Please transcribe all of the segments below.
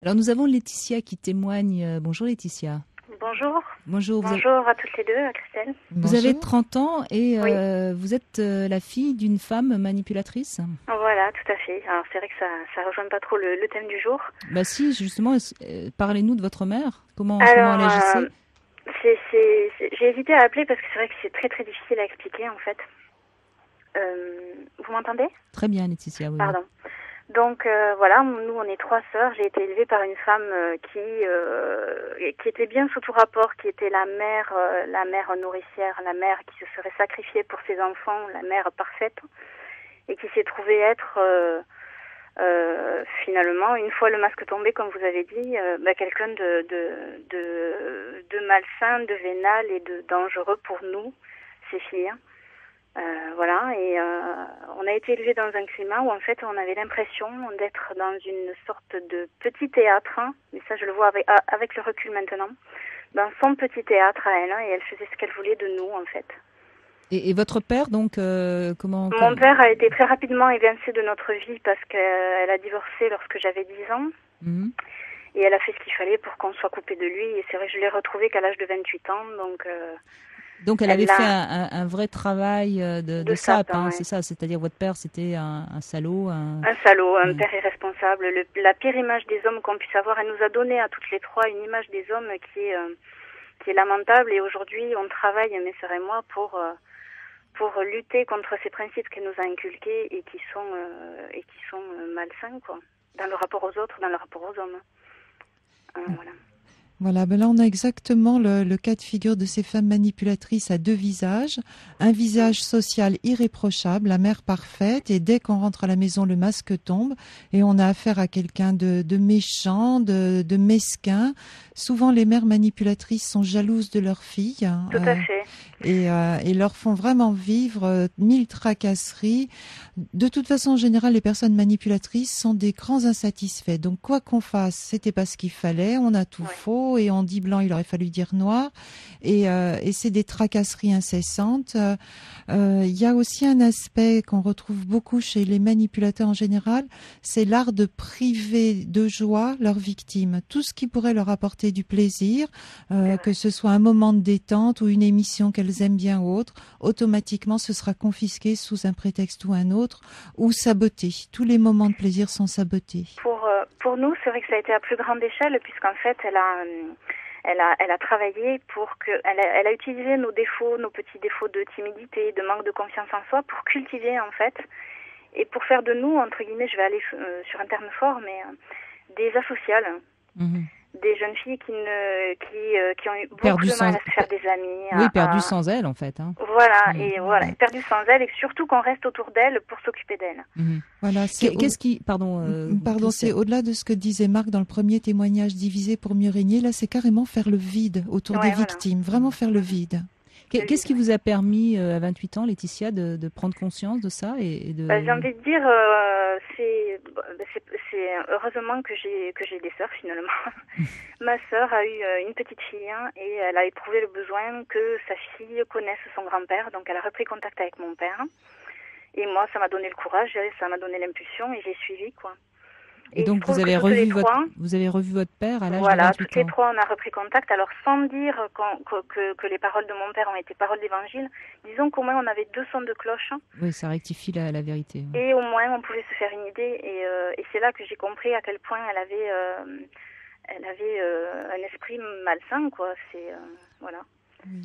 Alors nous avons Laetitia qui témoigne. Bonjour Laetitia. Bonjour. Bonjour. Bonjour à toutes les deux, à Christelle. Vous avez 30 ans et Oui. vous êtes la fille d'une femme manipulatrice. Voilà, tout à fait. Alors c'est vrai que ça rejoint pas trop le thème du jour. Bah si, justement, parlez-nous de votre mère. Comment elle Alors, agissait? j'ai hésité à appeler parce que c'est vrai que c'est très très difficile à expliquer en fait. Vous m'entendez? Très bien Laetitia, oui. Pardon. Donc voilà, nous on est 3 sœurs. J'ai été élevée par une femme qui était bien sous tout rapport, qui était la mère nourricière, la mère qui se serait sacrifiée pour ses enfants, la mère parfaite, et qui s'est trouvée être finalement, une fois le masque tombé, comme vous avez dit, quelqu'un de malsain, de vénal et de dangereux pour nous, ses filles. Voilà, et on a été élevés dans un climat où en fait on avait l'impression d'être dans une sorte de petit théâtre, mais ça je le vois avec le recul maintenant, dans son petit théâtre à elle, et elle faisait ce qu'elle voulait de nous en fait. Et votre père, donc, comment... Mon père a été très rapidement évincé de notre vie parce qu'elle a divorcé lorsque j'avais 10 ans. Mhm. Et elle a fait ce qu'il fallait pour qu'on soit coupé de lui. Et c'est vrai que je l'ai retrouvé qu'à l'âge de 28 ans, donc elle avait fait un vrai travail de sape, sapin, ouais. C'est ça, c'est-à-dire votre père c'était un salaud. Un salaud, un père irresponsable, la pire image des hommes qu'on puisse avoir. Elle nous a donné à toutes les trois une image des hommes qui est lamentable, et aujourd'hui on travaille, mes sœurs et moi, pour lutter contre ces principes qu'elle nous a inculqués et qui sont malsains, quoi, dans le rapport aux autres, dans le rapport aux hommes. Voilà. Voilà, ben là on a exactement le cas de figure de ces femmes manipulatrices à 2 visages. Un visage social irréprochable, la mère parfaite, et dès qu'on rentre à la maison, le masque tombe et on a affaire à quelqu'un de méchant, de mesquin. Souvent les mères manipulatrices sont jalouses de leurs filles. Tout à fait. Et leur font vraiment vivre 1000 tracasseries. De toute façon, en général, les personnes manipulatrices sont des grands insatisfaits. Donc, quoi qu'on fasse, c'était pas ce qu'il fallait. On a tout faux et on dit blanc, il aurait fallu dire noir. Et c'est des tracasseries incessantes. Il y a aussi un aspect qu'on retrouve beaucoup chez les manipulateurs en général, c'est l'art de priver de joie leurs victimes. Tout ce qui pourrait leur apporter du plaisir, que ce soit un moment de détente ou une émission qu'elles aiment bien ou autre, automatiquement ce sera confisqué sous un prétexte ou un autre, ou saboté. Tous les moments de plaisir sont sabotés. Pour nous, c'est vrai que ça a été à plus grande échelle, puisqu'en fait, elle a travaillé elle a utilisé nos défauts, nos petits défauts de timidité, de manque de confiance en soi, pour cultiver en fait, et pour faire de nous, entre guillemets, je vais aller sur un terme fort, mais des asociales. Des jeunes filles qui ont eu beaucoup de mal à se faire des amis. Oui, perdues sans elles, en fait. Voilà, perdues sans elles, et surtout qu'on reste autour d'elles pour s'occuper d'elles. Voilà, Pardon, c'est au-delà de ce que disait Marc dans le premier témoignage, diviser pour mieux régner. Là, c'est carrément faire le vide autour des victimes, vraiment faire le vide. Qu'est-ce qui vous a permis à 28 ans, Laetitia, de prendre conscience de ça J'ai envie de dire, c'est heureusement que j'ai des sœurs finalement. Ma sœur a eu une petite fille, et elle a éprouvé le besoin que sa fille connaisse son grand-père, donc elle a repris contact avec mon père. Et moi, ça m'a donné le courage, ça m'a donné l'impulsion, et j'ai suivi, quoi. Et donc vous avez revu votre père à l'âge de 28 ans. Voilà, toutes les trois, on a repris contact. Alors sans dire que les paroles de mon père ont été paroles d'évangile, disons qu'au moins on avait 2 sons de cloche. Oui, ça rectifie la vérité. Et au moins on pouvait se faire une idée. Et c'est là que j'ai compris à quel point elle avait un esprit malsain, quoi. Voilà.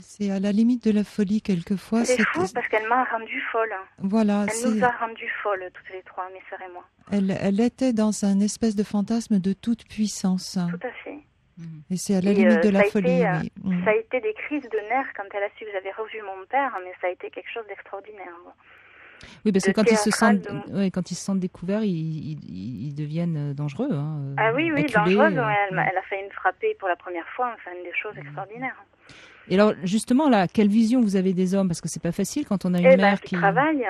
C'est à la limite de la folie quelquefois. C'est fou parce qu'elle m'a rendue folle. Voilà, elle nous a rendues folles toutes les trois, mes sœurs et moi. Elle était dans un espèce de fantasme de toute puissance. Tout à fait. Et c'est à la limite de la folie. Ça a été des crises de nerfs quand elle a su que j'avais revu mon père, mais ça a été quelque chose d'extraordinaire. Oui, parce que quand ils se sentent découverts, ils deviennent dangereux. Ah oui, dangereux. Elle a failli me frapper pour la première fois, enfin, des choses extraordinaires. Et alors, justement, là, quelle vision vous avez des hommes? Parce que c'est pas facile quand on a une mère qui... Je travaille.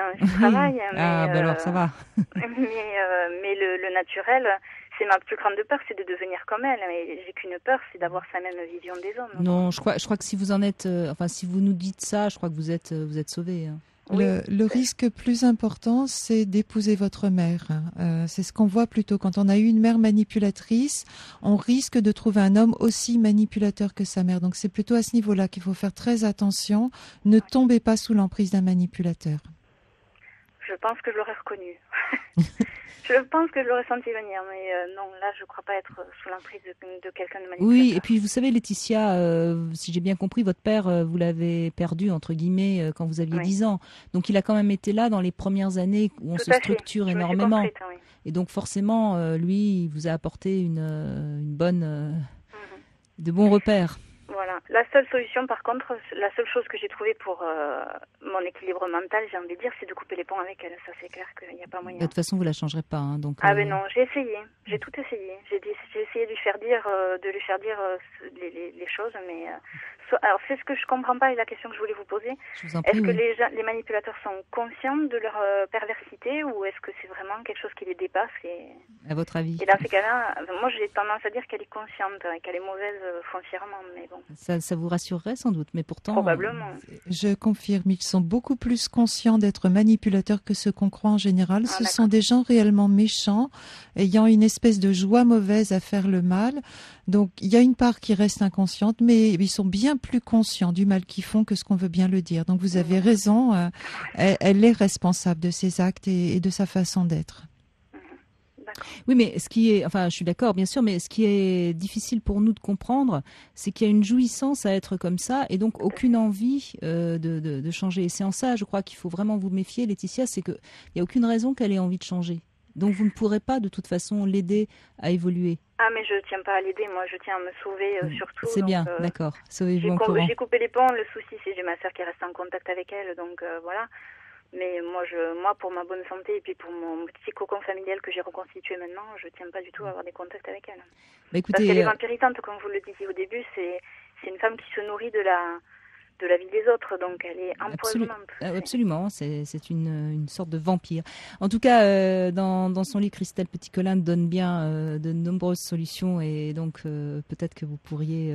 Alors ça va. mais le naturel, c'est ma plus grande peur, c'est de devenir comme elle. Et j'ai qu'une peur, c'est d'avoir sa même vision des hommes. Non, je crois que si vous en êtes... si vous nous dites ça, je crois que vous êtes sauvés. Oui. Le risque plus important, c'est d'épouser votre mère. C'est ce qu'on voit plutôt. Quand on a eu une mère manipulatrice, on risque de trouver un homme aussi manipulateur que sa mère. Donc c'est plutôt à ce niveau-là qu'il faut faire très attention. Ne tombez pas sous l'emprise d'un manipulateur. Je pense que je l'aurais reconnu. Je pense que je l'aurais senti venir, mais non, là, je ne crois pas être sous l'emprise de quelqu'un de manipulateur. Oui, et puis vous savez, Laetitia, si j'ai bien compris, votre père, vous l'avez perdu, entre guillemets, quand vous aviez 10 ans. Donc il a quand même été là dans les premières années où on se structure énormément. Oui. Et donc forcément, lui, il vous a apporté de bons repères. Voilà. La seule solution, par contre, la seule chose que j'ai trouvée pour mon équilibre mental, j'ai envie de dire, c'est de couper les ponts avec elle. Ça, c'est clair qu'il n'y a pas moyen. De toute façon, vous la changerez pas. Hein, donc, Ah ben non, j'ai essayé. J'ai tout essayé. J'ai essayé de lui faire dire, les choses, mais alors c'est ce que je comprends pas et la question que je voulais vous poser. Est-ce que les manipulateurs sont conscients de leur perversité ou est-ce que c'est vraiment quelque chose qui les dépasse à votre avis? Et dans ces cas-là, moi j'ai tendance à dire qu'elle est consciente et qu'elle est mauvaise foncièrement, mais bon. Ça vous rassurerait sans doute, mais pourtant... Probablement. Je confirme, ils sont beaucoup plus conscients d'être manipulateurs que ce qu'on croit en général. Ce sont des gens réellement méchants, ayant une espèce de joie mauvaise à faire le mal. Donc il y a une part qui reste inconsciente, mais ils sont bien plus conscients du mal qu'ils font que ce qu'on veut bien le dire. Donc vous avez raison, elle est responsable de ses actes et de sa façon d'être. Oui, mais je suis d'accord, bien sûr, mais ce qui est difficile pour nous de comprendre, c'est qu'il y a une jouissance à être comme ça et donc aucune envie de changer. Et c'est en ça, je crois qu'il faut vraiment vous méfier, Laetitia, c'est qu'il n'y a aucune raison qu'elle ait envie de changer. Donc vous ne pourrez pas de toute façon l'aider à évoluer. Ah, mais je ne tiens pas à l'aider, moi je tiens à me sauver surtout. C'est bien, d'accord. Sauvez-vous en courant. J'ai coupé les ponts, le souci c'est que j'ai ma sœur qui reste en contact avec elle, donc voilà. Mais moi, pour ma bonne santé et puis pour mon petit cocon familial que j'ai reconstitué maintenant, je ne tiens pas du tout à avoir des contacts avec elle. Bah, écoutez, parce qu'elle est vampirisante, comme vous le disiez au début, c'est une femme qui se nourrit de la vie des autres, donc elle est empoisonnante. Absolument, c'est une sorte de vampire. En tout cas, dans son livre, Christelle Petit-Colin donne bien de nombreuses solutions et donc peut-être que vous pourriez...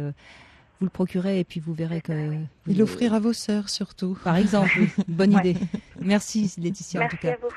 vous le procurez et puis vous verrez que... Et l'offrir à vos sœurs surtout. Par exemple, oui, bonne idée. Merci Laetitia en tout cas. Merci à vous.